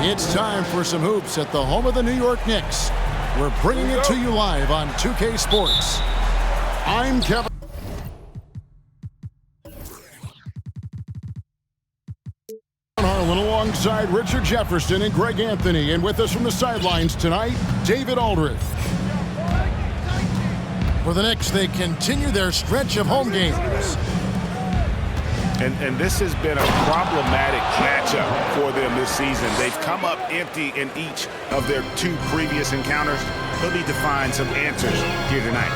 It's time for some hoops at the home of the New York Knicks. We're bringing it to you live on 2K Sports. I'm Kevin. Harlan alongside Richard Jefferson and Greg Anthony. And with us from the sidelines tonight, David Aldridge. For the Knicks, they continue their stretch of home games. And this has been a problematic matchup for them this season. They've come up empty in each of their two previous encounters. They'll need to find some answers here tonight.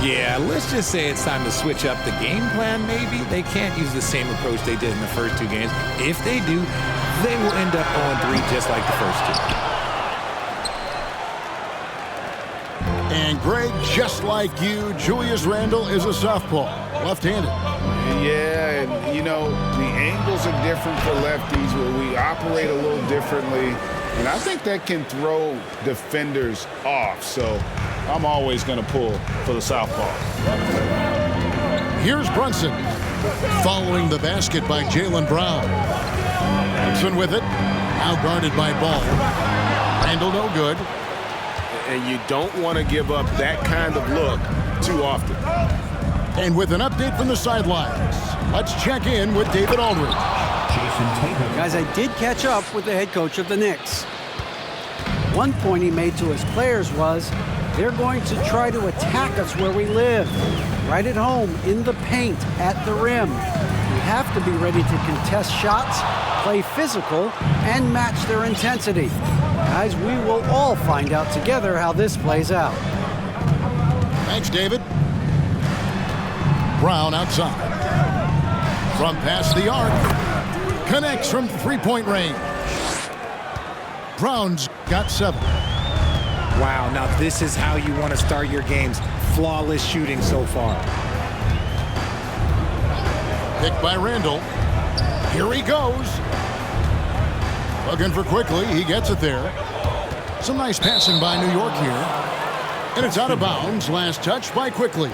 Yeah, let's just say it's time to switch up the game plan, maybe. They can't use the same approach they did in the first two games. If they do, they will end up 0-3 just like the first two. And Greg, just like you, Julius Randle is a southpaw, left-handed. Yeah, and you know, the angles are different for lefties, where we operate a little differently. And I think that can throw defenders off. So I'm always going to pull for the southpaw. Here's Brunson. Following the basket by Jaylen Brown. Brunson with it. Now guarded by Ball. Randle no good. And you don't want to give up that kind of look too often. And with an update from the sidelines, let's check in with David Aldridge. Guys, I did catch up with the head coach of the Knicks. One point he made to his players was, they're going to try to attack us where we live, right at home, in the paint, at the rim. We have to be ready to contest shots, play physical, and match their intensity. Guys, we will all find out together how this plays out. Thanks, David. Brown outside. From past the arc. Connects from three-point range. Brown's got 7. Wow, now this is how you want to start your games. Flawless shooting so far. Picked by Randle. Here he goes. Looking for Quickly. He gets it there. Some nice passing by New York here. And it's out of bounds. Last touch by Quickly.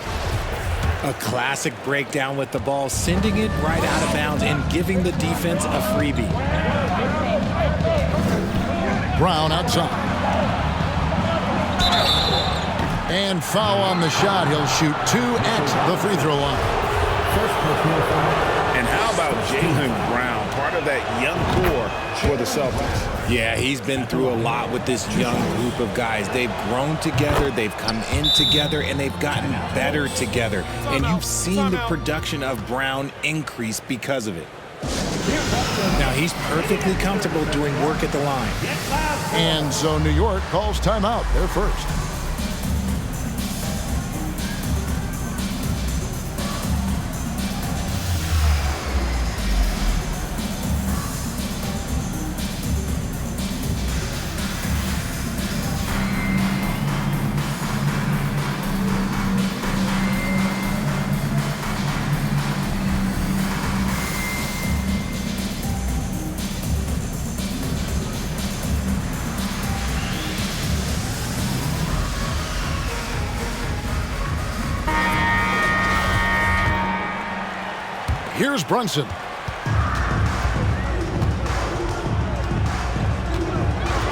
A classic breakdown with the ball, sending it right out of bounds and giving the defense a freebie. Brown outside. And foul on the shot. He'll shoot 2 at the free throw line. And how about Jaylen Brown, part of that young core for the Celtics? Yeah, he's been through a lot with this young group of guys. They've grown together, they've come in together, and they've gotten better together. And you've seen the production of Brown increase because of it. Now, he's perfectly comfortable doing work at the line. And so New York calls timeout. They're first. Here's Brunson.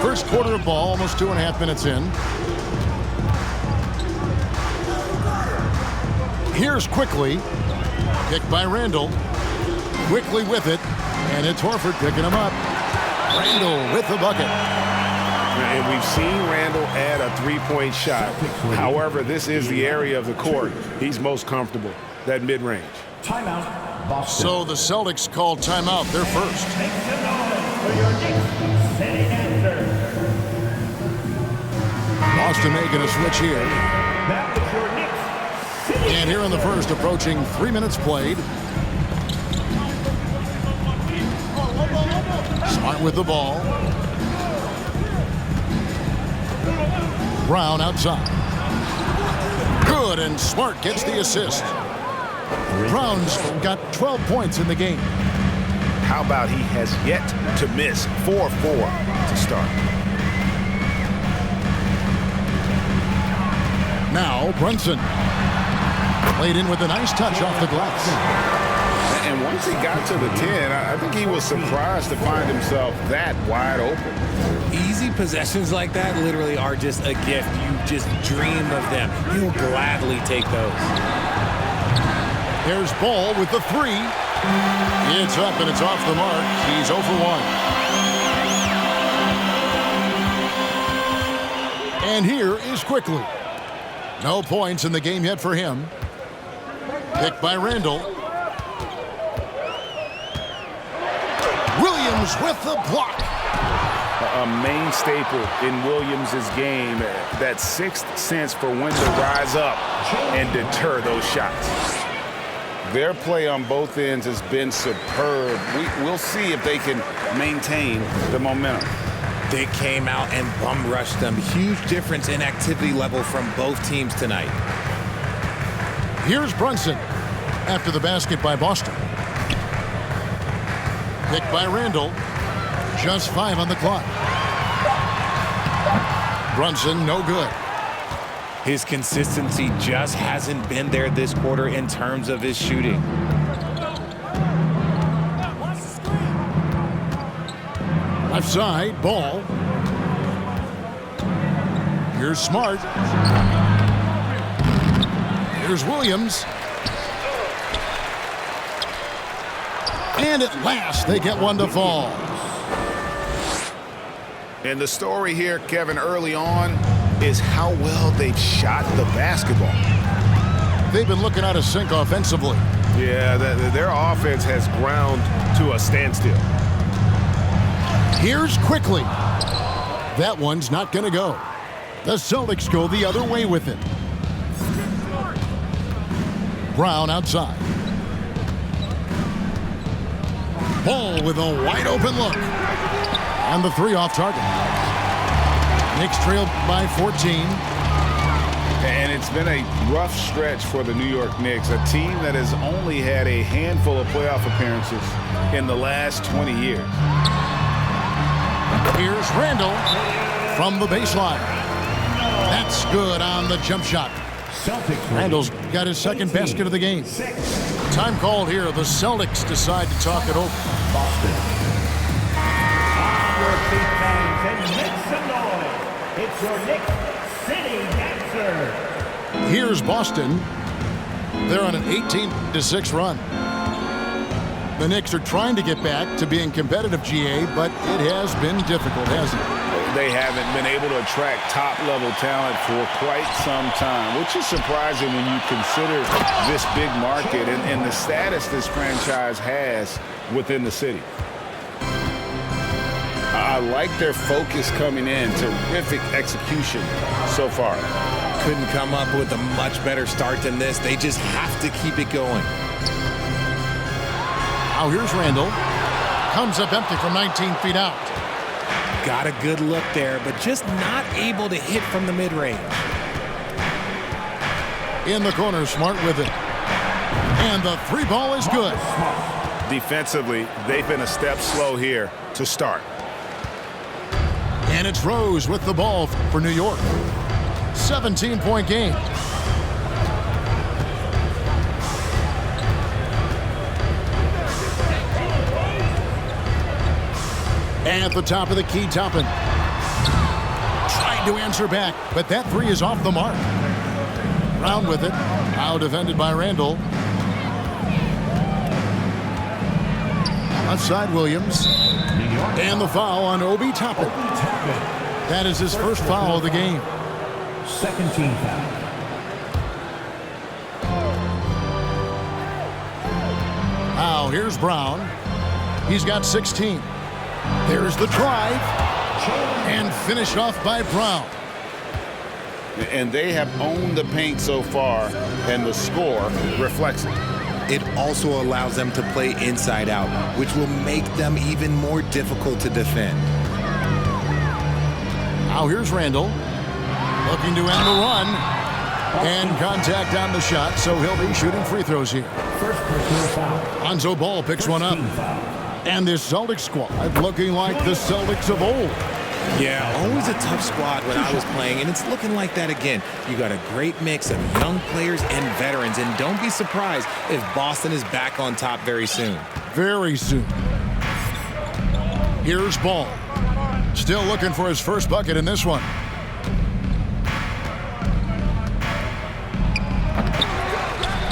First quarter of ball, almost 2.5 minutes in. Here's Quickly. Picked by Randle. Quickly with it. And it's Horford picking him up. Randle with the bucket. And we've seen Randle add a three-point shot. However, this is the area of the court he's most comfortable, that mid-range. Timeout. So the Celtics call timeout. They're first. Boston making a switch here. And here in the first, approaching 3 minutes played. Smart with the ball. Brown outside. Good, and Smart gets the assist. Brown's got 12 points in the game. How about he has yet to miss 4-4 to start. Now Brunson. Played in with a nice touch off the glass. And once he got to the 10, I think he was surprised to find himself that wide open. Easy possessions like that literally are just a gift. You just dream of them. You'll gladly take those. There's Ball with the 3. It's up and it's off the mark. He's 0 for 1. And here is Quickly. No points in the game yet for him. Picked by Randall. Williams with the block. A main staple in Williams' game, that sixth sense for when to rise up and deter those shots. Their play on both ends has been superb. We'll see if they can maintain the momentum. They came out and bum rushed them. Huge difference in activity level from both teams tonight. Here's Brunson after the basket by Boston. Picked by Randall. Just 5 on the clock. Brunson, no good. His consistency just hasn't been there this quarter in terms of his shooting. Left side, Ball. Here's Smart. Here's Williams. And at last, they get one to fall. And the story here, Kevin, early on, is how well they've shot the basketball. They've been looking out of sync offensively. Yeah, their offense has ground to a standstill. Here's Quickly. That one's not going to go. The Celtics go the other way with it. Brown outside. Ball with a wide open look. And the 3 off target. Knicks trailed by 14. And it's been a rough stretch for the New York Knicks, a team that has only had a handful of playoff appearances in the last 20 years. Here's Randall from the baseline. That's good on the jump shot. Randall's got his second basket of the game. Time called here. The Celtics decide to talk it over. Boston. Your feet fans and make some noise. It's your Knicks City Dancer. Here's Boston. They're on an 18-6 run. The Knicks are trying to get back to being competitive, GA, but it has been difficult, hasn't it? They haven't been able to attract top-level talent for quite some time, which is surprising when you consider this big market and the status this franchise has within the city. I like their focus coming in. Terrific execution so far. Couldn't come up with a much better start than this. They just have to keep it going. Now here's Randall. Comes up empty from 19 feet out. Got a good look there, but just not able to hit from the mid-range. In the corner, Smart with it. And the 3 ball is good. Defensively, they've been a step slow here to start. And it's Rose with the ball for New York. 17-point game. At the top of the key, Toppin. Tried to answer back, but that 3 is off the mark. Brown with it. Now defended by Randall. Outside Williams. And the foul on Obi Toppin. That is his first foul of the game. Second team foul. Now here's Brown. He's got 16. There's the drive. And finished off by Brown. And they have owned the paint so far, and the score reflects it. It also allows them to play inside out, which will make them even more difficult to defend. Now here's Randall. Looking to end the run. And contact on the shot, so he'll be shooting free throws here. First personal foul. Lonzo Ball picks one up. Team foul. And this Celtics squad looking like the Celtics of old. Yeah, always a tough squad when I was playing, and it's looking like that again. You got a great mix of young players and veterans, and don't be surprised if Boston is back on top very soon. Very soon. Here's Ball. Still looking for his first bucket in this one.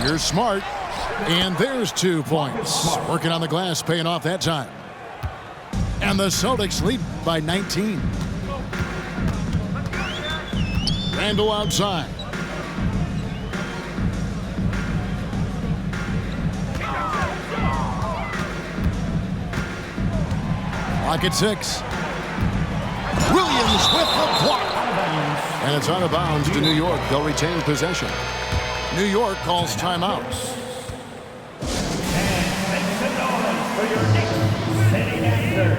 Here's Smart. And there's 2 points. Working on the glass, paying off that time. And the Celtics lead by 19. Randall outside. Clock at 6. Williams with the block. And it's out of bounds to New York. They'll retain possession. New York calls timeout. For your Knicks City Dancers.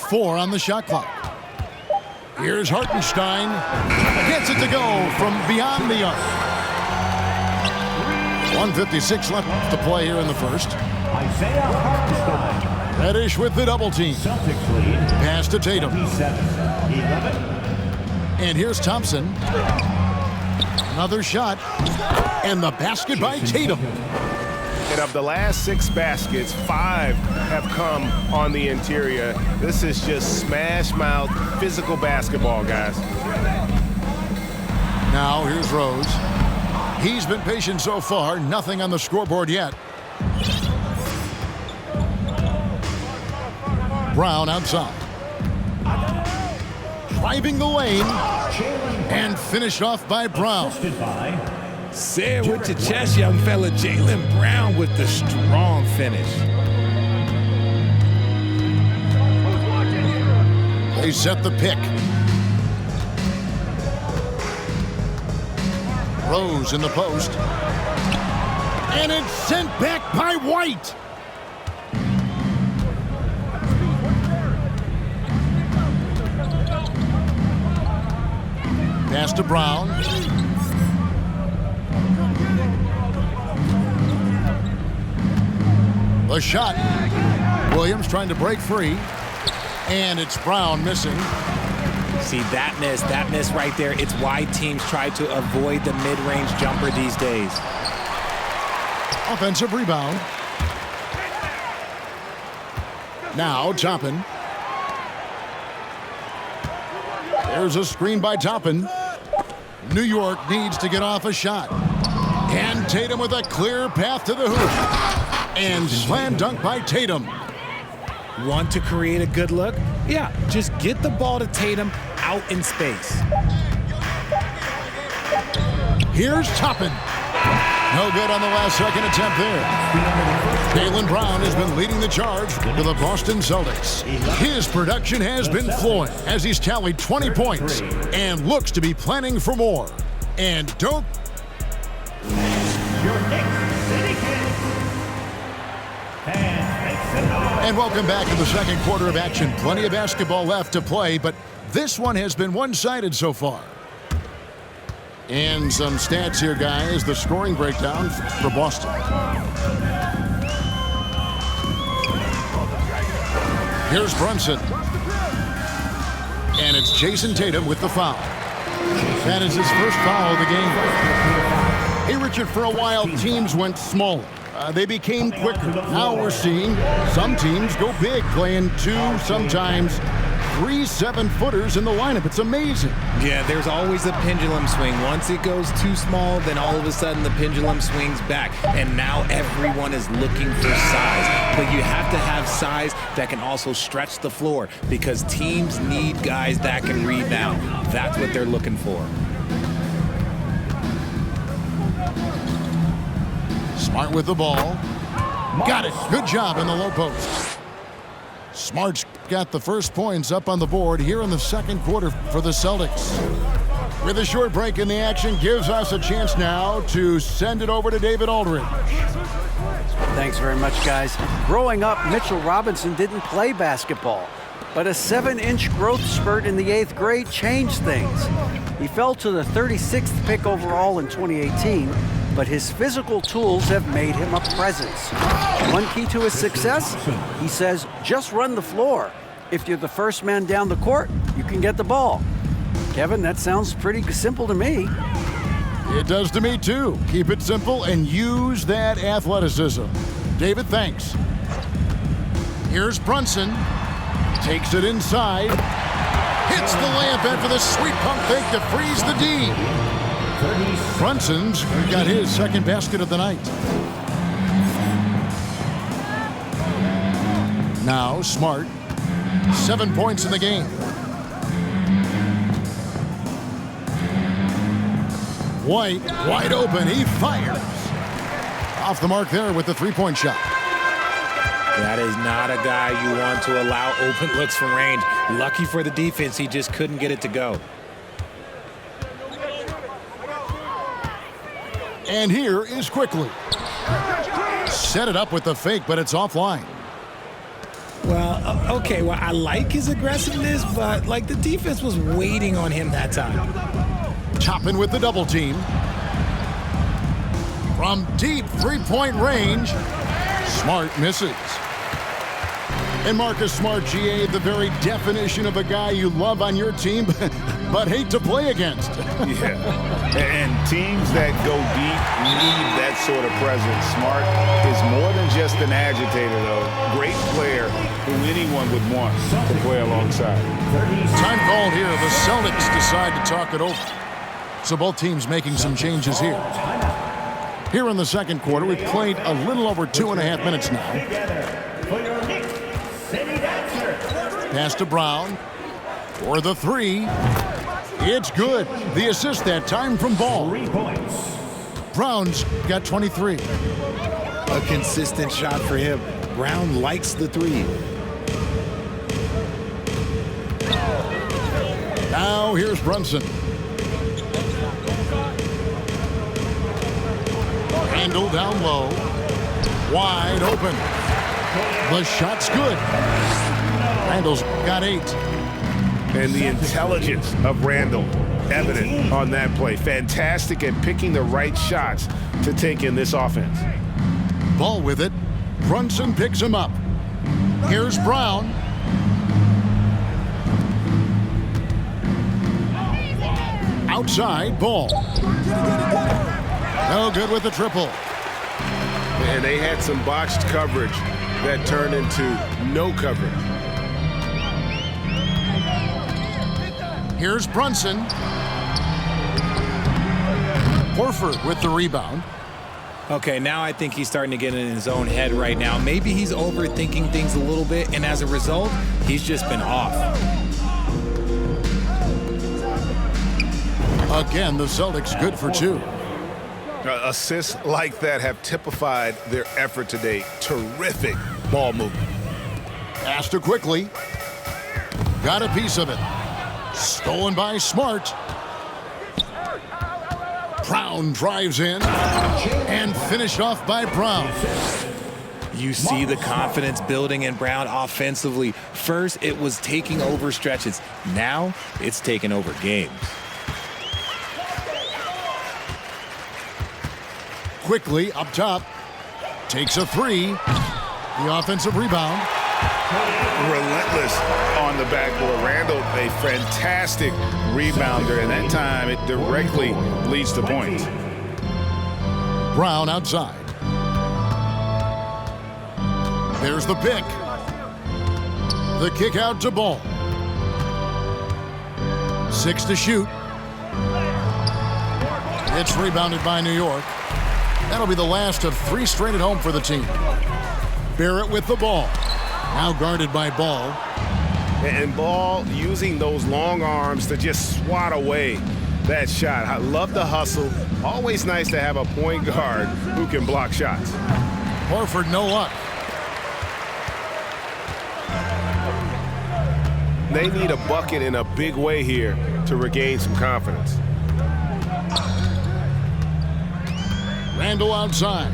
4 on the shot clock. Here's Hartenstein. Gets it to go from beyond the arc. 1:56 left to play here in the first. Isaiah Hartenstein. Reddish with the double team. Celtics lead. Pass to Tatum. 27-11. And here's Thompson. Another shot. And the basket by Tatum. And of the last 6 baskets, 5 have come on the interior. This is just smash mouth, physical basketball, guys. Now here's Rose. He's been patient so far. Nothing on the scoreboard yet. Brown outside. Driving the lane. And finished off by Brown. Assisted by Say it with your chest, young fella. Jaylen Brown with the strong finish. They set the pick. Rose in the post. And it's sent back by White. Pass to Brown. The shot. Williams trying to break free. And it's Brown missing. See, that miss right there, it's why teams try to avoid the mid-range jumper these days. Offensive rebound. Now Toppin. There's a screen by Toppin. New York needs to get off a shot. And Tatum with a clear path to the hoop. And slam dunk by Tatum. Want to create a good look? Yeah, just get the ball to Tatum out in space. Here's Toppin. No good on the last second attempt there. Jaylen Brown has been leading the charge for the Boston Celtics. His production has been flowing as he's tallied 20 points and looks to be planning for more. And don't... your Knicks City Kings. And welcome back to the second quarter of action. Plenty of basketball left to play, but this one has been one-sided so far. And some stats here, guys. The scoring breakdown for Boston. Here's Brunson. And it's Jason Tatum with the foul. That is his first foul of the game. Hey, Richard, for a while, teams went smaller. They became quicker. Now we're seeing some teams go big, playing 2, sometimes 3 7-footers in the lineup. It's amazing. Yeah, there's always a pendulum swing. Once it goes too small, then all of a sudden the pendulum swings back. And now everyone is looking for size. But you have to have size that can also stretch the floor because teams need guys that can rebound. That's what they're looking for. Smart with the ball. Got it. Good job in the low post. Smart's got the first points up on the board here in the second quarter for the Celtics. With a short break in the action, gives us a chance now to send it over to David Aldridge. Thanks very much, guys. Growing up, Mitchell Robinson didn't play basketball. but a 7-inch growth spurt in the 8th grade changed things. He fell to the 36th pick overall in 2018, but his physical tools have made him a presence. One key to his success, he says, just run the floor. If you're the first man down the court, you can get the ball. Kevin, that sounds pretty simple to me. It does to me, too. Keep it simple and use that athleticism. David, thanks. Here's Brunson. Takes it inside. Hits the layup after the sweet pump fake to freeze the D. Brunson's got his second basket of the night. Now Smart. 7 points in the game. White, wide open. He fires. Off the mark there with the three-point shot. That is not a guy you want to allow open looks from range. Lucky for the defense, he just couldn't get it to go. And here is Quickly. Set it up with the fake, but it's offline. Well, okay, well, I like his aggressiveness, but, like, the defense was waiting on him that time. Toppin with the double team. From deep three-point range, Smart misses. And Marcus Smart, GA, the very definition of a guy you love on your team, but hate to play against. Yeah, and teams that go deep need that sort of presence. Smart is more than just an agitator, though. Great player who anyone would want to play alongside. Time called here. The Celtics decide to talk it over. So both teams making some changes here. Here in the second quarter, we've played a little over 2.5 minutes now. Pass to Brown for the three. It's good. The assist that time from Ball. 3 points. Brown's got 23. A consistent shot for him. Brown likes the three. Now here's Brunson. Handle down low. Wide open. The shot's good. Randall's got 8. And the intelligence of Randall evident on that play. Fantastic at picking the right shots to take in this offense. Ball with it. Brunson picks him up. Here's Brown. Outside, Ball. No good with the triple. And they had some botched coverage that turned into no coverage. Here's Brunson. Horford with the rebound. Okay, now I think he's starting to get in his own head right now. Maybe he's overthinking things a little bit, and as a result, he's just been off. Again, the Celtics good for 2. Assists like that have typified their effort today. Terrific ball movement. Pass to Quickly. Got a piece of it. Stolen by Smart. Brown drives in and finished off by Brown. You see the confidence building in Brown offensively. First, it was taking over stretches. Now, it's taking over games. Quickly up top. Takes a 3. The offensive rebound. Relentless on the backboard. Randall, a fantastic rebounder, and that time it directly leads to points. Brown outside. There's the pick. The kick out to Ball. 6 to shoot. It's rebounded by New York. That'll be the last of 3 straight at home for the team. Barrett with the ball. Now guarded by Ball. And Ball using those long arms to just swat away that shot. I love the hustle. Always nice to have a point guard who can block shots. Horford, no luck. They need a bucket in a big way here to regain some confidence. Randall outside.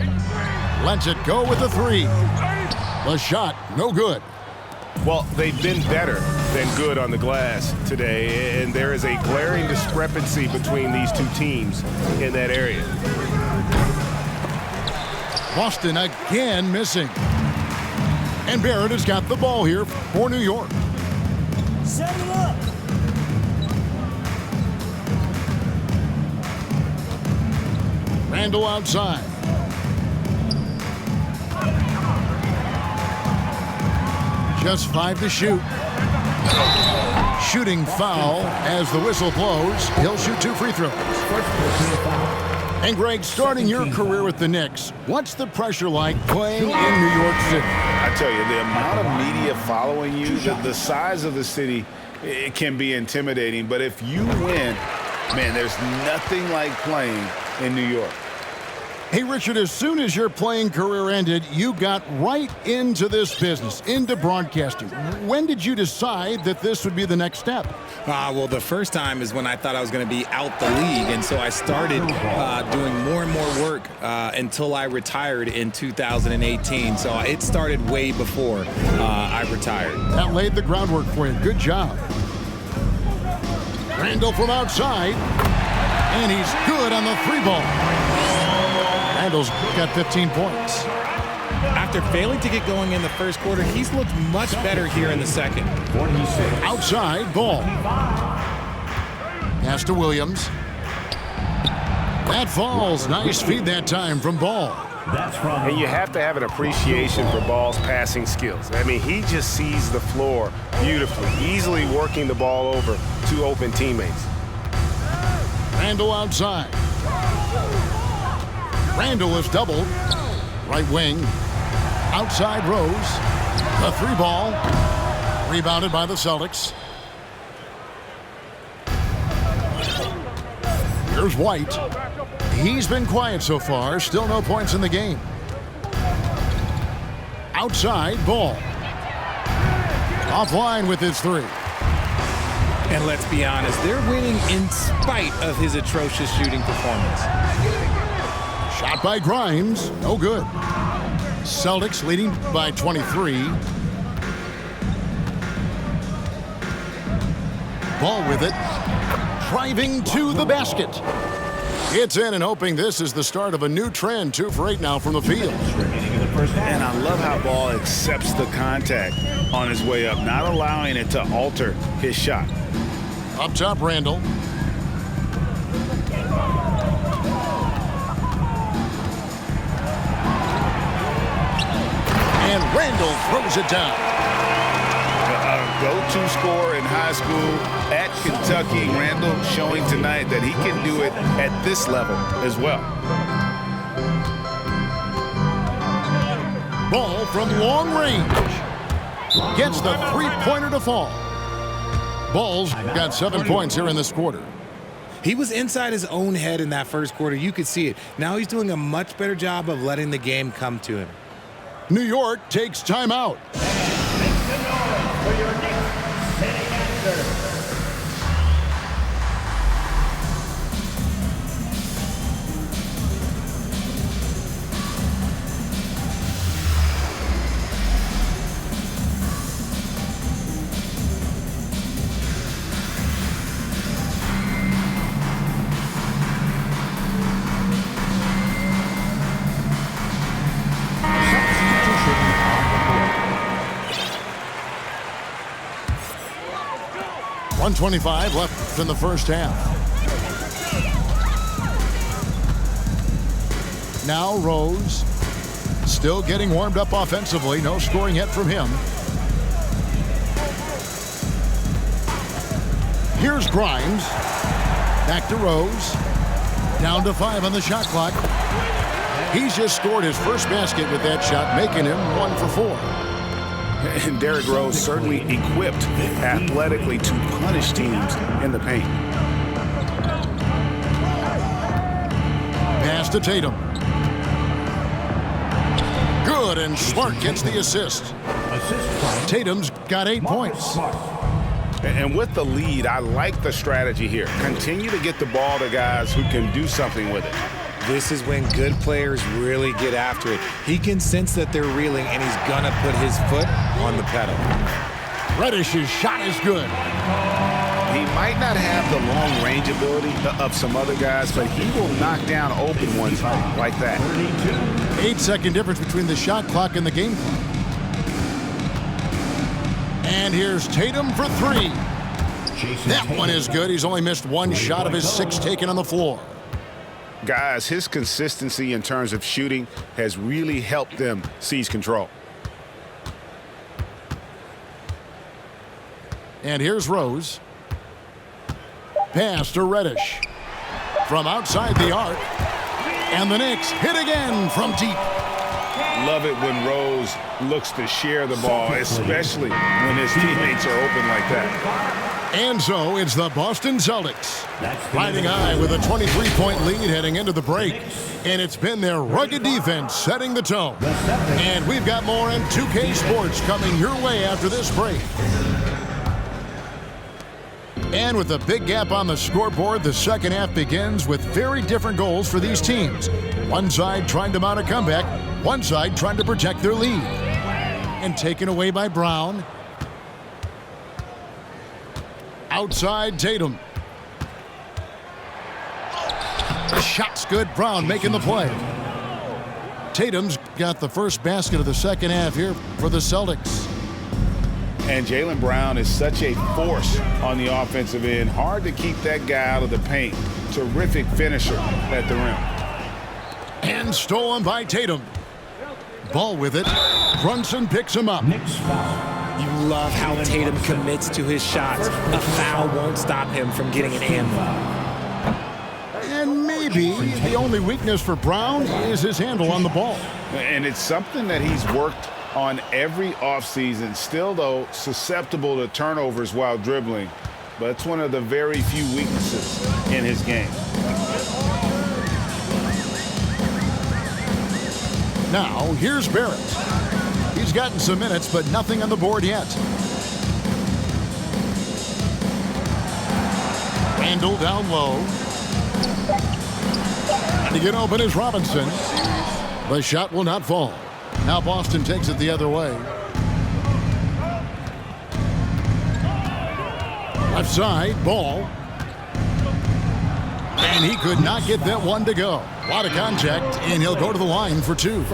Lets it go with the 3. The shot, no good. Well, they've been better than good on the glass today, and there is a glaring discrepancy between these two teams in that area. Boston again missing. And Barrett has got the ball here for New York. Set it up. Randall outside. Just 5 to shoot. Shooting foul as the whistle blows. He'll shoot 2 free throws. And Greg, starting your career with the Knicks, what's the pressure like playing in New York City? I tell you, the amount of media following you, the size of the city, it can be intimidating. But if you win, man, there's nothing like playing in New York. Hey, Richard, as soon as your playing career ended, you got right into this business, into broadcasting. When did you decide that this would be the next step? Well, the first time is when I thought I was going to be out the league, and so I started doing more and more work until I retired in 2018. So it started way before I retired. That laid the groundwork for you. Good job. Randall from outside, and he's good on the 3-ball. Randall's got 15 points. After failing to get going in the first quarter, he's looked much better here in the second. Outside, Ball. Pass to Williams. That falls. Nice feed that time from Ball. And you have to have an appreciation for Ball's passing skills. I mean, he just sees the floor beautifully, easily working the ball over to open teammates. Randall outside. Randall is doubled. Right wing. Outside Rose. The 3-ball. Rebounded by the Celtics. Here's White. He's been quiet so far. Still no points in the game. Outside, Ball. Offline with his 3. And let's be honest, they're winning in spite of his atrocious shooting performance. Shot by Grimes. No good. Celtics leading by 23. Ball with it. Driving to the basket. It's in, and hoping this is the start of a new trend. 2 for 8 now from the field. And I love how Ball accepts the contact on his way up, not allowing it to alter his shot. Up top, Randall. And Randall throws it down. A go-to scorer in high school at Kentucky. Randall showing tonight that he can do it at this level as well. Ball from long range. Gets the 3-pointer to fall. Ball's got 7 points here in this quarter. He was inside his own head in that first quarter. You could see it. Now he's doing a much better job of letting the game come to him. New York takes timeout. Make some noise for your Knicks sitting answer. .125 left in the first half. Now Rose still getting warmed up offensively. No scoring yet from him. Here's Grimes. Back to Rose. Down to 5 on the shot clock. He's just scored his first basket with that shot, making him 1 for 4. And Derrick Rose certainly equipped athletically to punish teams in the paint. Pass to Tatum. Good, and Smart gets the assist. Tatum's got 8 points. And with the lead, I like the strategy here. Continue to get the ball to guys who can do something with it. This is when good players really get after it. He can sense that they're reeling, and he's going to put his foot on the pedal. Reddish's shot is good. He might not have the long-range ability of some other guys, but he will knock down open ones like that. 8-second difference between the shot clock and the game clock. And here's Tatum for three. That one is good. He's only missed one shot of his 6 taken on the floor. Guys, his consistency in terms of shooting has really helped them seize control. And here's Rose. Pass to Reddish. From outside the arc. And the Knicks hit again from deep. Love it when Rose looks to share the ball, especially when his teammates are open like that. And so it's the Boston Celtics riding high with a 23-point lead heading into the break. And it's been their rugged defense setting the tone. And we've got more in 2K Sports coming your way after this break. And with a big gap on the scoreboard, the second half begins with very different goals for these teams. One side trying to mount a comeback, one side trying to protect their lead. And taken away by Brown. Outside Tatum. The shot's good. Brown making the play. Tatum's got the first basket of the second half here for the Celtics. And Jaylen Brown is such a force on the offensive end. Hard to keep that guy out of the paint. Terrific finisher at the rim. And stolen by Tatum. Ball with it. Brunson picks him up. You love how Tatum commits to his shots. A foul won't stop him from getting an and one. And maybe the only weakness for Brown is his handle on the ball. And it's something that he's worked on every offseason. Still, though, susceptible to turnovers while dribbling. But it's one of the very few weaknesses in his game. Now, here's Barrett. He's gotten some minutes, but nothing on the board yet. Randall down low. And to get open is Robinson. The shot will not fall. Now Boston takes it the other way. Left side, Ball. And he could not get that one to go. A lot of contact, and he'll go to the line for two.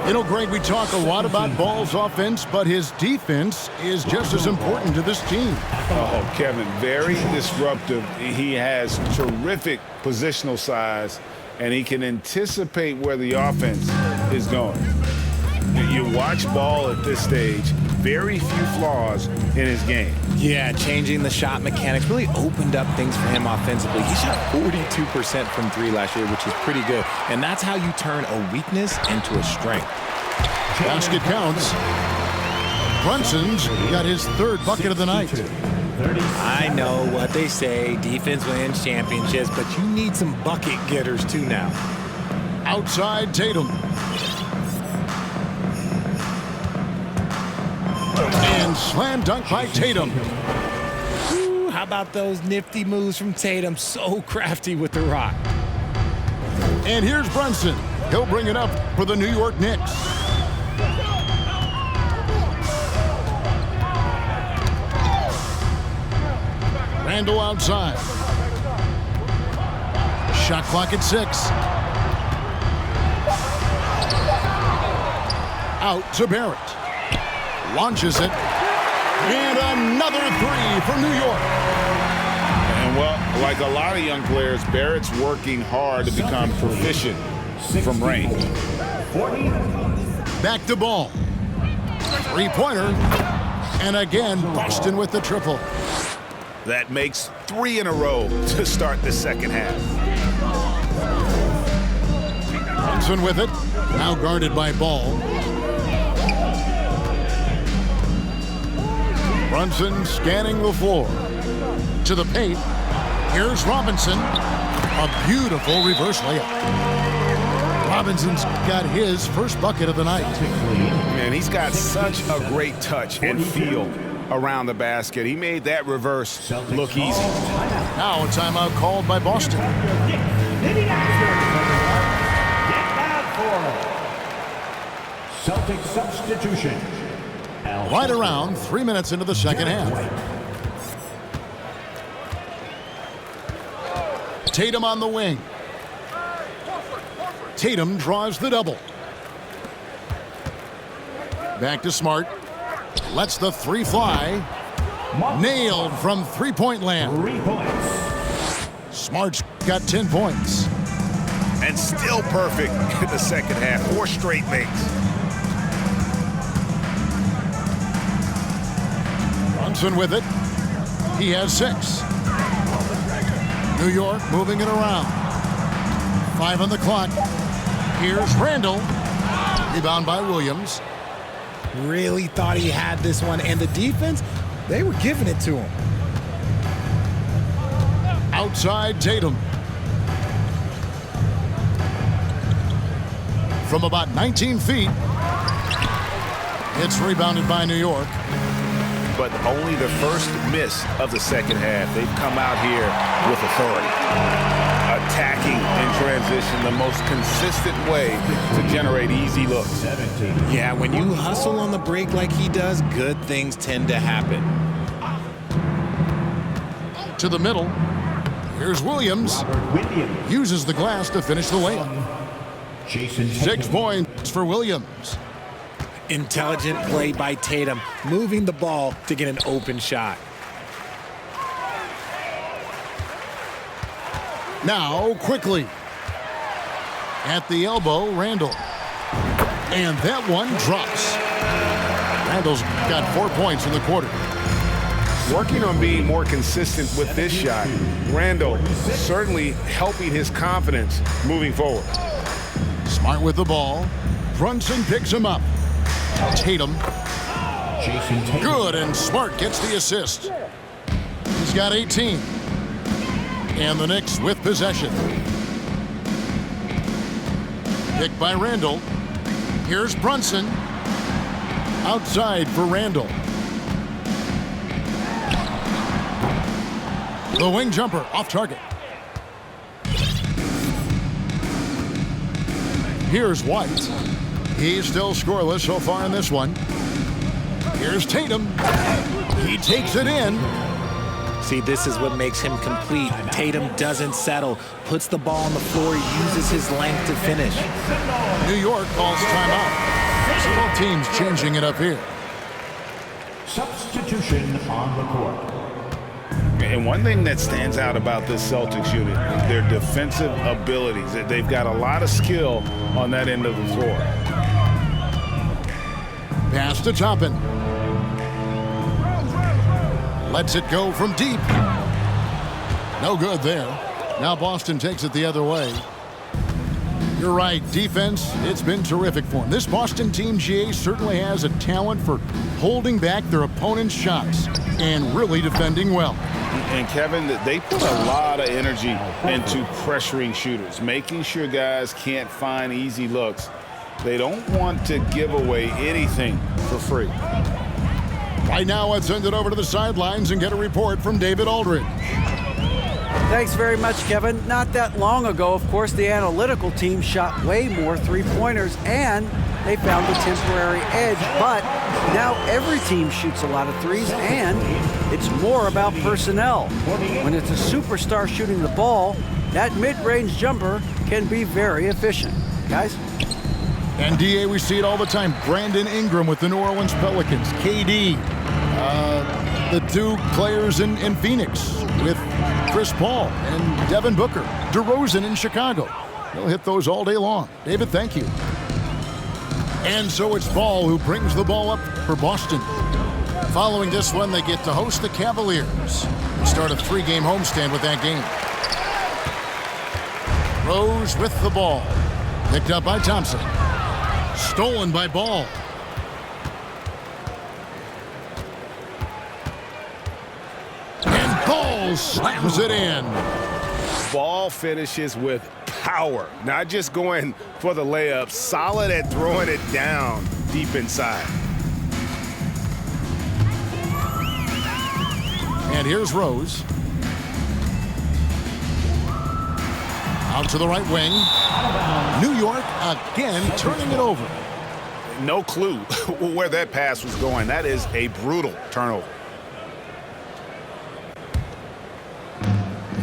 You know, Greg, we talk a lot about Ball's offense, but his defense is just as important to this team. Oh, Kevin, very disruptive. He has terrific positional size, and he can anticipate where the offense is going. You watch Ball at this stage, very few flaws in his game. Yeah, changing the shot mechanics really opened up things for him offensively. He shot 42% from three last year, which is pretty good. And that's how you turn a weakness into a strength. Basket counts. Brunson's got his third bucket of the night. I know what they say, defense wins championships, but you need some bucket getters too now. Outside Tatum. And slam dunk by Tatum. Ooh, how about those nifty moves from Tatum? So crafty with the rock. And here's Brunson. He'll bring it up for the New York Knicks. Randall outside. Shot clock at 6. Out to Barrett. Launches it. And another three for New York. And, well, like a lot of young players, Barrett's working hard to become proficient from range. Back to Ball. Three-pointer. And again, Boston with the triple. That makes 3 in a row to start the second half. Brunson with it. Now guarded by Ball. Brunson scanning the floor. To the paint. Here's Robinson. A beautiful reverse layup. Robinson's got his first bucket of the night. Man, he's got such a great touch and feel around the basket. He made that reverse look easy. Now a timeout called by Boston. Celtics substitution. Right around 3 minutes into the second half. Tatum on the wing. Tatum draws the double. Back to Smart. Lets the three fly. Nailed from three-point land. 3 points. Smart's got 10 points. And still perfect in the second half. 4 straight makes. Brunson with it. He has 6. New York moving it around. 5 on the clock. Here's Randall. Rebound by Williams. Really thought he had this one, and the defense, they were giving it to him. Outside Tatum. From about 19 feet. It's rebounded by New York. But only the first miss of the second half. They've come out here with authority. Attacking in transition, the most consistent way to generate easy looks. 17. Yeah, when you hustle on the break like he does, good things tend to happen. To the middle. Here's Williams. Robert Williams. Uses the glass to finish the layup. Jason 6 Tatum. points for Williams. Intelligent play by Tatum, moving the ball to get an open shot. Now, quickly. At the elbow, Randall. And that one drops. Randall's got 4 points in the quarter. Working on being more consistent with this shot. Randall certainly helping his confidence moving forward. Smart with the ball. Brunson picks him up. Tatum. Jason Tatum. Good, and Smart gets the assist. He's got 18. And the Knicks with possession. Picked by Randall. Here's Brunson. Outside for Randall. The wing jumper off target. Here's White. He's still scoreless so far in this one. Here's Tatum. He takes it in. See, this is what makes him complete. Tatum doesn't settle, puts the ball on the floor, uses his length to finish. New York calls timeout. So both teams changing it up here. Substitution on the court. And one thing that stands out about this Celtics unit is their defensive abilities. They've got a lot of skill on that end of the floor. Pass to Toppin. Lets it go from deep. No good there. Now Boston takes it the other way. You're right, defense, it's been terrific for them. This Boston team, GA, certainly has a talent for holding back their opponent's shots and really defending well. And Kevin, they put a lot of energy into pressuring shooters, making sure guys can't find easy looks. They don't want to give away anything for free. Right now, let's send it over to the sidelines and get a report from David Aldridge. Thanks very much, Kevin. Not that long ago, of course, the analytical team shot way more three-pointers, and they found a temporary edge. But now every team shoots a lot of threes, and it's more about personnel. When it's a superstar shooting the ball, that mid-range jumper can be very efficient. Guys? And DA, we see it all the time. Brandon Ingram with the New Orleans Pelicans. KD, the two players in Phoenix with Chris Paul and Devin Booker. DeRozan in Chicago. They'll hit those all day long. David, thank you. And so it's Ball who brings the ball up for Boston. Following this one, they get to host the Cavaliers and start a 3-game homestand with that game. Rose with the ball. Picked up by Thompson. Stolen by Ball. And Ball slams it in. Ball finishes with power, not just going for the layup, solid at throwing it down deep inside. And here's Rose. Out to the right wing. New York again turning it over. No clue where that pass was going. That is a brutal turnover.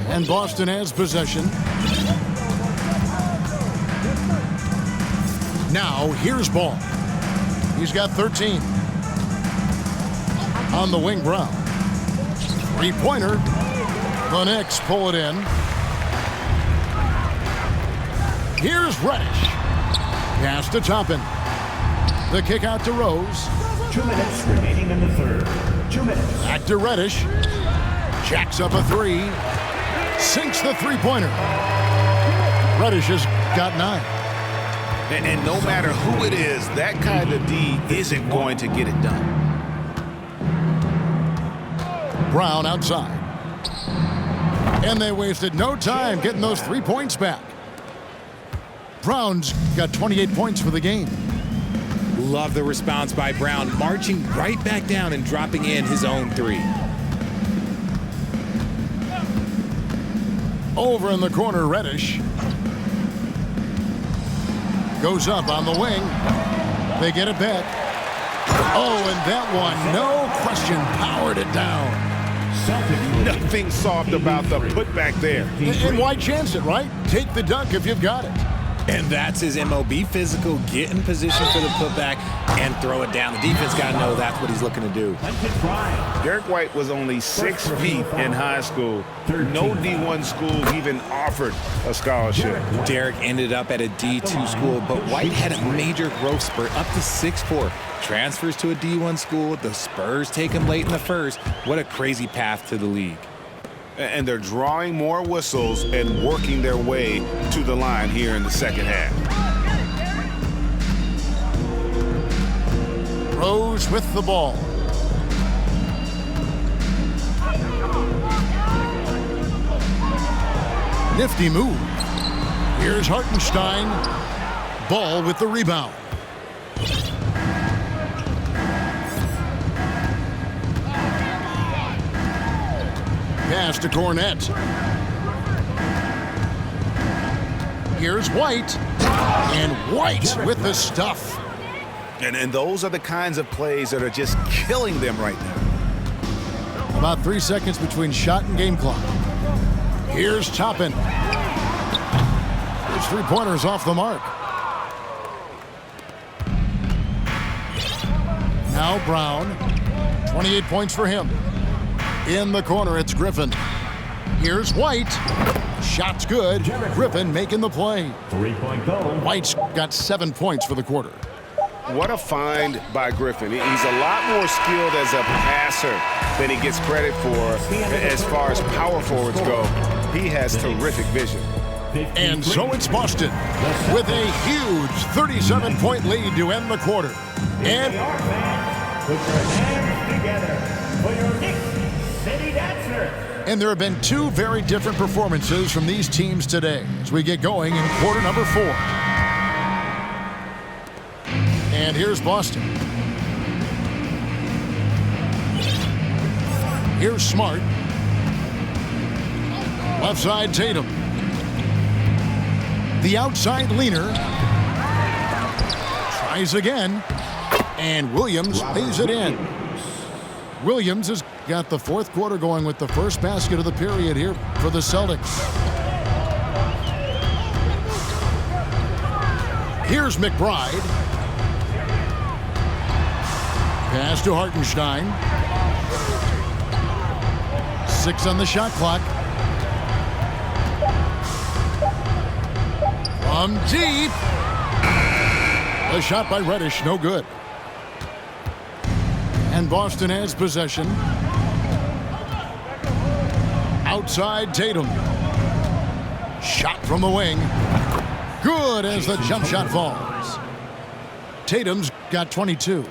And Boston has possession. Now, here's Ball. He's got 13. On the wing, Brown. Three-pointer. The Knicks pull it in. Here's Reddish. Pass to Toppin. The kick out to Rose. 2 minutes remaining in the third. 2 minutes. Back to Reddish. Jacks up a three. Sinks the three-pointer. Reddish has got 9. And no matter who it is, that kind of D isn't going to get it done. Brown outside. And they wasted no time getting those 3 points back. Brown's got 28 points for the game. Love the response by Brown, marching right back down and dropping in his own 3. Over in the corner, Reddish. Goes up on the wing. They get it back. Oh, and that one, no question, powered it down. Nothing soft about the putback there. And why chance it, right? Take the dunk if you've got it. And that's his MO. Be physical, get in position for the putback, and throw it down. The defense got to know that's what he's looking to do. Derek White was only 6 feet in high school. No D1 school even offered a scholarship. Derek ended up at a D2 school, but White had a major growth spurt up to 6'4". Transfers to a D1 school. The Spurs take him late in the first. What a crazy path to the league. And they're drawing more whistles and working their way to the line here in the second half. Rose with the ball. Nifty move. Here's Hartenstein. Ball with the rebound. Pass to Cornette. Here's White. And White with the stuff. And those are the kinds of plays that are just killing them right now. About 3 seconds between shot and game clock. Here's Toppin. His three-pointer is off the mark. Now Brown. 28 points for him. In the corner, it's Griffin. Here's White. Shot's good. Griffin making the play. 3-point goal. White's got 7 points for the quarter. What a find by Griffin. He's a lot more skilled as a passer than he gets credit for as far as power forwards go. He has terrific vision. And so it's Boston with a huge 37-point lead to end the quarter. And Put your hands together for your Knicks City Dancer. And there have been 2 very different performances from these teams today as we get going in quarter number 4. And here's Boston. Here's Smart. Left side, Tatum. The outside leaner. Tries again. And Williams lays it in. Williams has got the fourth quarter going with the first basket of the period here for the Celtics. Here's McBride. Pass to Hartenstein. 6 on the shot clock. From deep. A shot by Reddish, no good. And Boston has possession. Outside Tatum. Shot from the wing. Good as the jump shot falls. Tatum's got 22.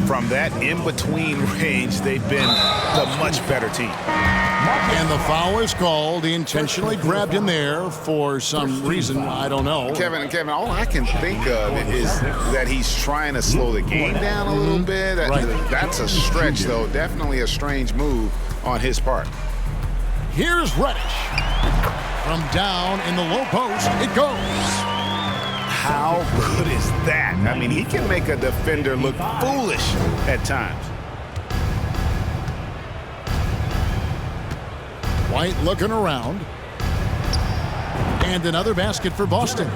From that in-between range, they've been the much better team. And the foul is called. He intentionally grabbed him there for some reason. I don't know. Kevin, all I can think of is that he's trying to slow the game down a little bit. Right. That's a stretch, though. Definitely a strange move on his part. Here's Reddish. From down in the low post, it goes. How good is that? I mean, he can make a defender look foolish at times. White looking around. And another basket for Boston.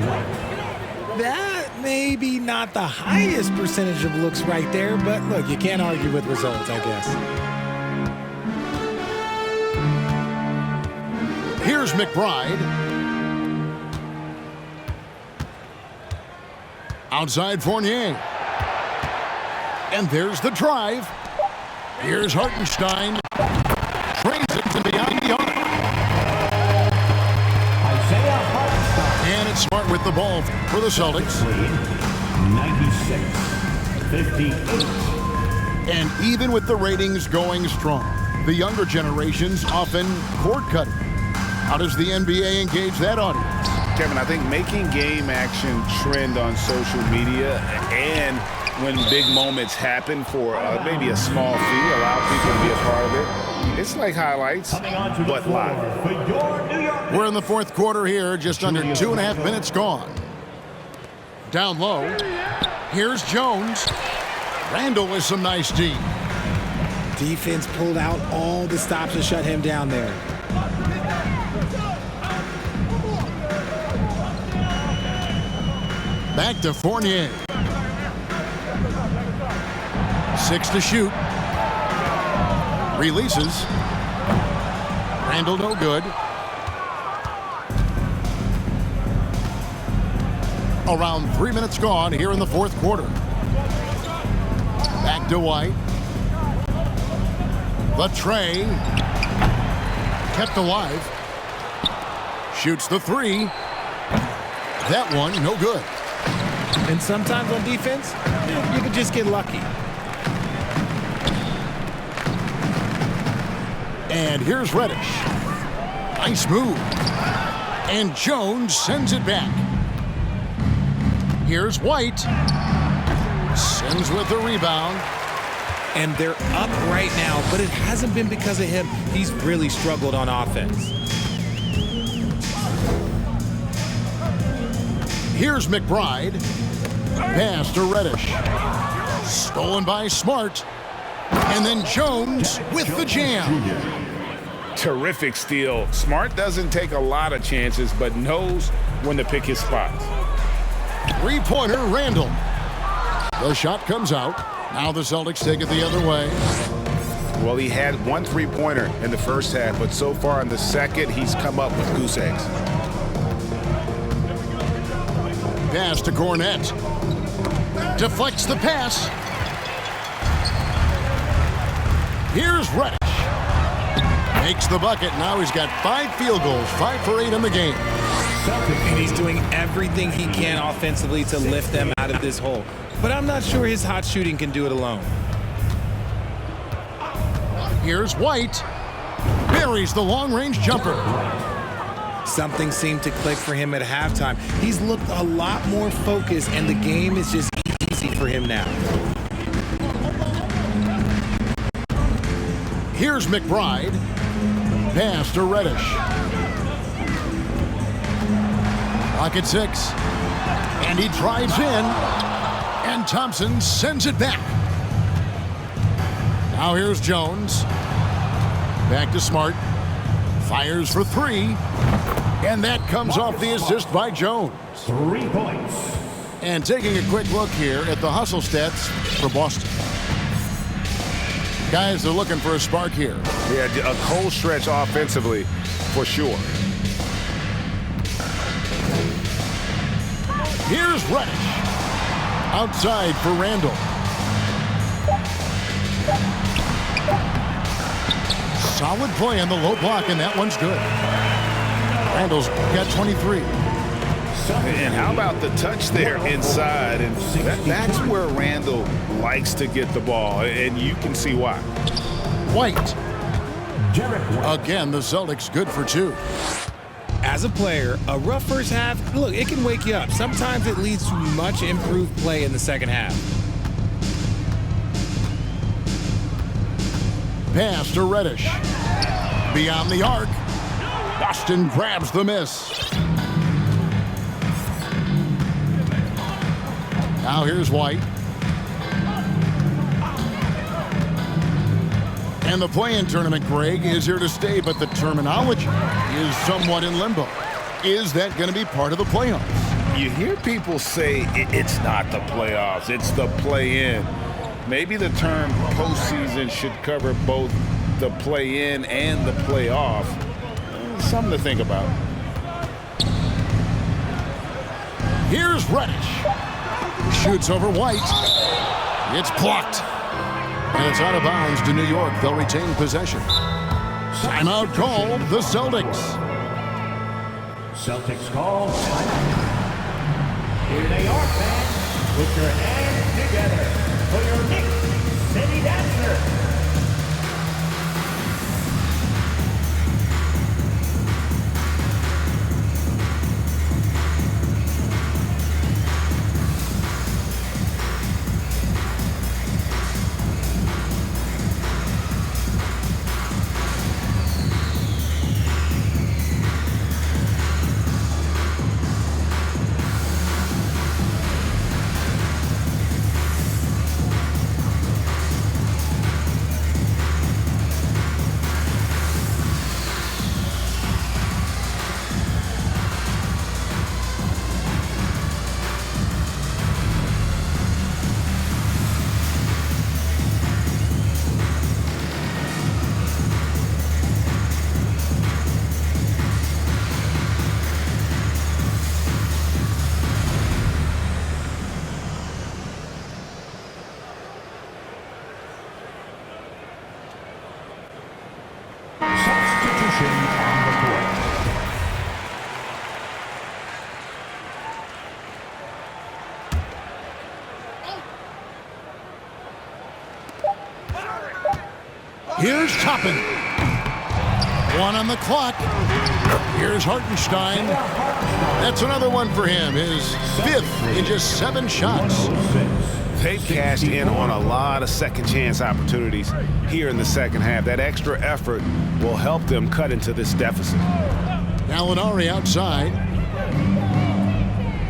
That may be not the highest percentage of looks right there, but look, you can't argue with results, I guess. Here's McBride. Outside Fournier. And there's the drive. Here's Hartenstein. Trains it to beyond the arc. And it's Smart with the ball for the Celtics. 96-58. And even with the ratings going strong, the younger generations often cord cutting. How does the NBA engage that audience? Kevin, I think making game action trend on social media and when big moments happen for maybe a small fee, allow people to be a part of it. It's like highlights, but live. We're in the fourth quarter here, just under 2.5 minutes gone. Down low. Here's Jones. Randall with some nice D. Defense pulled out all the stops to shut him down there. Back to Fournier. 6 to shoot. Releases. Randall no good. Around 3 minutes gone here in the fourth quarter. Back to White. The tray. Kept alive. Shoots the three. That one no good. And sometimes on defense, you can just get lucky. And here's Reddish. Nice move. And Jones sends it back. Here's White. Sends with the rebound. And they're up right now, but it hasn't been because of him. He's really struggled on offense. Here's McBride. Pass to Reddish. Stolen by Smart. And then Jones with the jam. Terrific steal. Smart doesn't take a lot of chances, but knows when to pick his spots. Three-pointer, Randall. The shot comes out. Now the Celtics take it the other way. Well, he had one three-pointer in the first half, but so far in the second, he's come up with goose eggs. Pass to Cornette. Deflects the pass. Here's Reddish. Makes the bucket. Now he's got 5 field goals, 5 for 8 in the game. And he's doing everything he can offensively to lift them out of this hole. But I'm not sure his hot shooting can do it alone. Here's White. Buries the long-range jumper. Something seemed to click for him at halftime. He's looked a lot more focused, and the game is just easy for him now. Here's McBride. Pass to Reddish. Pocket 6. And he drives in. And Thompson sends it back. Now here's Jones. Back to Smart. Fires for 3. And that comes off the assist by Jones. 3 points. And taking a quick look here at the hustle stats for Boston. Guys are looking for a spark here. Yeah, a cold stretch offensively, for sure. Here's Reddish. Outside for Randall. Solid play on the low block, and that one's good. Randall's got 23. And how about the touch there inside? And that's where Randall likes to get the ball, and you can see why. White. Again, the Celtics good for 2. As a player, a rough first half, look, it can wake you up. Sometimes it leads to much improved play in the second half. Pass to Reddish. Beyond the arc. Boston grabs the miss. Now here's White. And the play-in tournament, Greg, is here to stay, but the terminology is somewhat in limbo. Is that going to be part of the playoffs? You hear people say it's not the playoffs, it's the play-in. Maybe the term postseason should cover both the play-in and the playoff. Something to think about. Here's Reddish. Shoots over White. It's blocked. And it's out of bounds to New York. They'll retain possession. Timeout called the Celtics. Celtics call timeout. Here they are, fans. Put your hands together for your Knicks City Dancer. Substitution on the court. Here's Toppin. One on the clock. Here's Hartenstein. That's another one for him. His fifth in just 7 shots. They've cashed in on a lot of second chance opportunities here in the second half. That extra effort will help them cut into this deficit. Gallinari outside.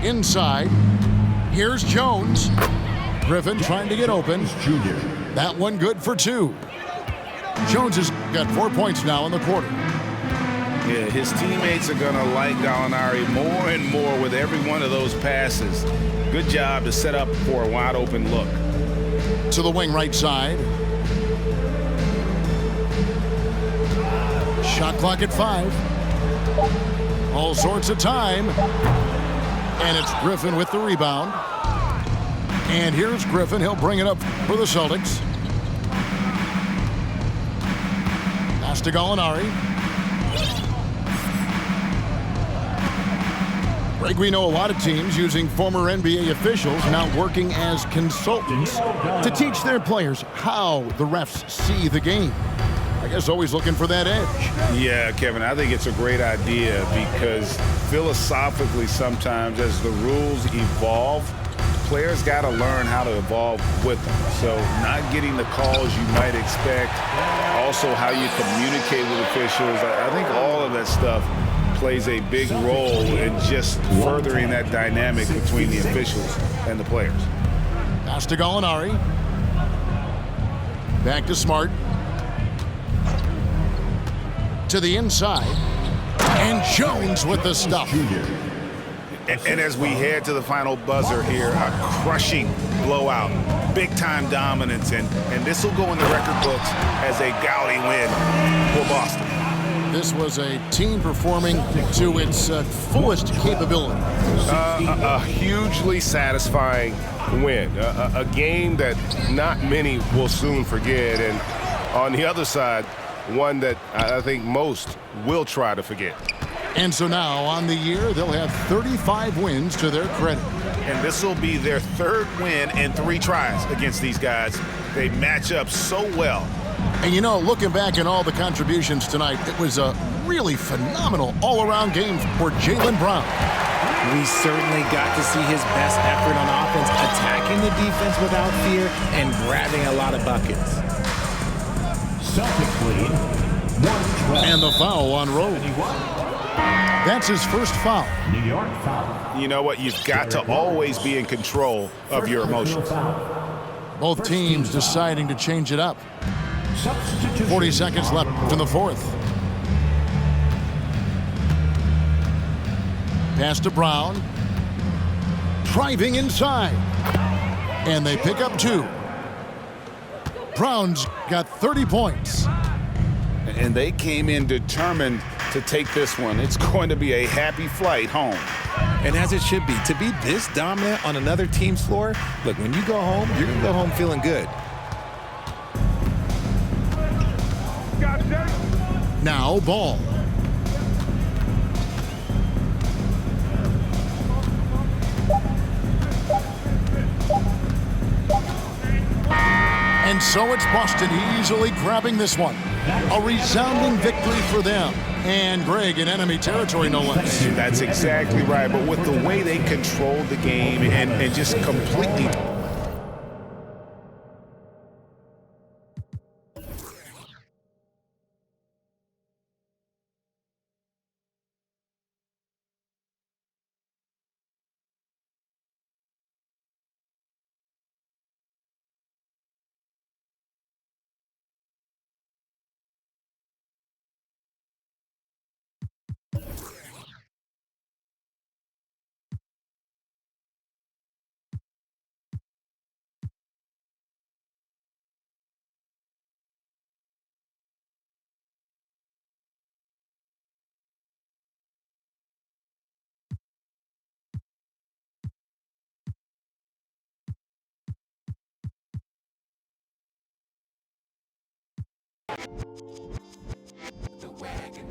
Inside. Here's Jones. Griffin trying to get open. That one good for 2. Jones has got 4 points now in the quarter. Yeah, his teammates are going to like Gallinari more and more with every one of those passes. Good job to set up for a wide open look. To the wing right side. Shot clock at 5. All sorts of time. And it's Griffin with the rebound. And here's Griffin. He'll bring it up for the Celtics. Pass to Gallinari. Greg, we know a lot of teams using former NBA officials now working as consultants to teach their players how the refs see the game. I guess always looking for that edge. Yeah, Kevin, I think it's a great idea because philosophically sometimes as the rules evolve, players got to learn how to evolve with them. So not getting the calls you might expect, also how you communicate with officials. I think all of that stuff plays a big role in just furthering that dynamic between the officials and the players. Pass to Gallinari. Back to Smart. To the inside. And Jones with the stuff. And as we head to the final buzzer here, a crushing blowout, big-time dominance, and this will go in the record books as a gaudy win for Boston. This was a team performing to its fullest capability. A hugely satisfying win. A game that not many will soon forget. And on the other side, one that I think most will try to forget. And so now on the year, they'll have 35 wins to their credit. And this will be their 3rd win in 3 tries against these guys. They match up so well. And you know, looking back at all the contributions tonight, it was a really phenomenal all-around game for Jaylen Brown. We certainly got to see his best effort on offense, attacking the defense without fear and grabbing a lot of buckets. Celtics lead 112. And the foul on Rose. That's his first foul. New York foul. You know what? You've got to always be in control of your emotions. Both teams deciding to change it up. Substitution. 40 seconds left in the fourth. Pass to Brown. Driving inside. And they pick up 2. Brown's got 30 points. And they came in determined to take this one. It's going to be a happy flight home. And as it should be. To be this dominant on another team's floor, look, when you go home, you're going to go home feeling good. Now ball. And so it's Boston easily grabbing this one. A resounding victory for them. And Greg in enemy territory, no less. That's exactly right. But with the way they controlled the game and just completely The wagon